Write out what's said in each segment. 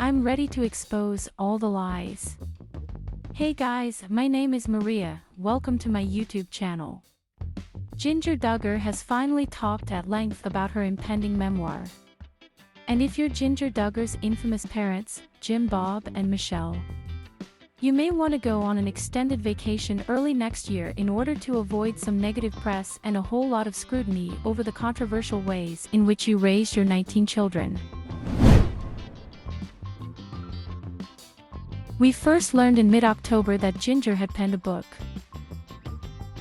I'm ready to expose all the lies. Hey guys, my name is Maria, welcome to my YouTube channel. Ginger Duggar has finally talked at length about her impending memoir. And if you're Ginger Duggar's infamous parents, Jim, Bob, and Michelle, you may want to go on an extended vacation early next year in order to avoid some negative press and a whole lot of scrutiny over the controversial ways in which you raised your 19 children. We first learned in mid-October that Ginger had penned a book.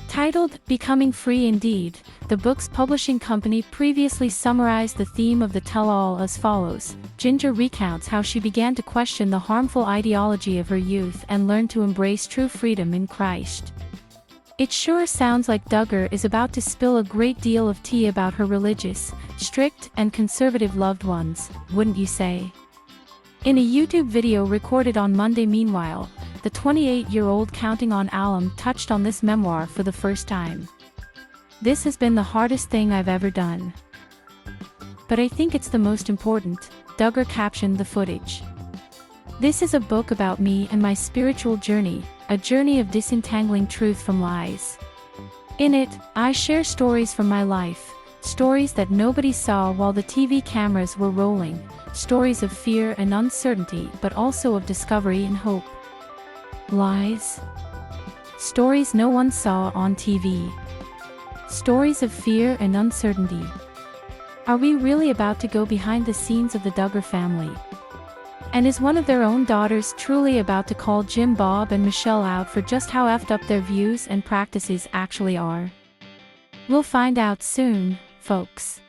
Titled, Becoming Free Indeed, the book's publishing company previously summarized the theme of the tell-all as follows. Ginger recounts how she began to question the harmful ideology of her youth and learned to embrace true freedom in Christ. It sure sounds like Duggar is about to spill a great deal of tea about her religious, strict, and conservative loved ones, wouldn't you say? In a YouTube video recorded on Monday, meanwhile, the 28-year-old counting on alum touched on this memoir for the first time. This has been the hardest thing I've ever done. But I think it's the most important, Duggar captioned the footage. This is a book about me and my spiritual journey, a journey of disentangling truth from lies. In it, I share stories from my life, stories that nobody saw while the TV cameras were rolling, stories of fear and uncertainty but also of discovery and hope. Lies. Stories no one saw on TV. Stories of fear and uncertainty. Are we really about to go behind the scenes of the Duggar family? And is one of their own daughters truly about to call Jim, Bob, and Michelle out for just how effed up their views and practices actually are? We'll find out soon, folks.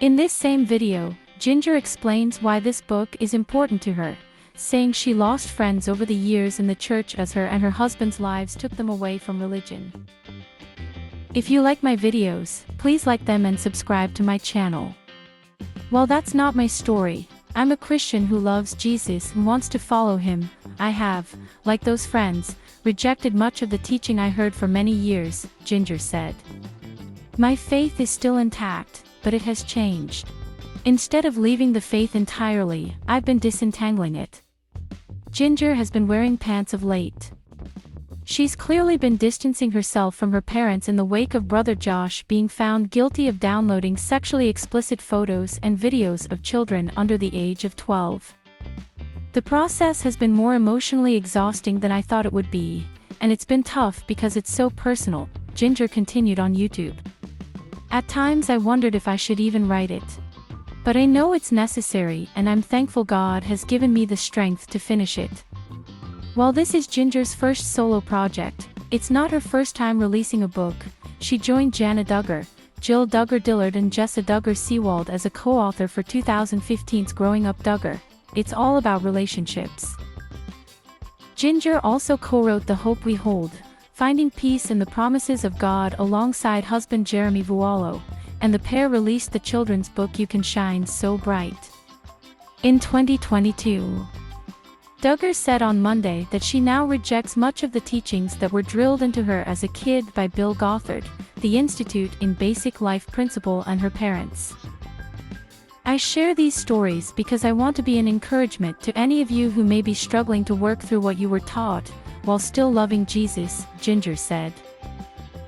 In this same video, Ginger explains why this book is important to her, saying she lost friends over the years in the church as her and her husband's lives took them away from religion. If you like my videos, please like them and subscribe to my channel. While that's not my story, I'm a Christian who loves Jesus and wants to follow him. I have, like those friends, rejected much of the teaching I heard for many years, Ginger said. My faith is still intact, but it has changed. Instead of leaving the faith entirely, I've been disentangling it. Ginger has been wearing pants of late. She's clearly been distancing herself from her parents in the wake of brother Josh being found guilty of downloading sexually explicit photos and videos of children under the age of 12. The process has been more emotionally exhausting than I thought it would be, and it's been tough because it's so personal, Ginger continued on YouTube. At times I wondered if I should even write it. But I know it's necessary and I'm thankful God has given me the strength to finish it. While this is Ginger's first solo project, it's not her first time releasing a book. She joined Jana Duggar, Jill Duggar-Dillard and Jessa Duggar-Seawald as a co-author for 2015's Growing Up Duggar. It's all about relationships. Ginger also co-wrote The Hope We Hold, Finding Peace in the Promises of God alongside husband Jeremy Vuolo, and the pair released the children's book You Can Shine So Bright. In 2022, Duggar said on Monday that she now rejects much of the teachings that were drilled into her as a kid by Bill Gothard, the Institute in Basic Life Principle, and her parents. I share these stories because I want to be an encouragement to any of you who may be struggling to work through what you were taught, while still loving Jesus, Ginger said.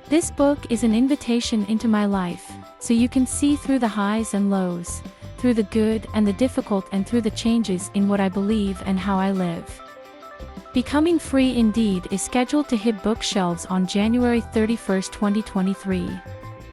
This book is an invitation into my life, so you can see through the highs and lows, through the good and the difficult, and through the changes in what I believe and how I live. Becoming Free Indeed is scheduled to hit bookshelves on January 31, 2023.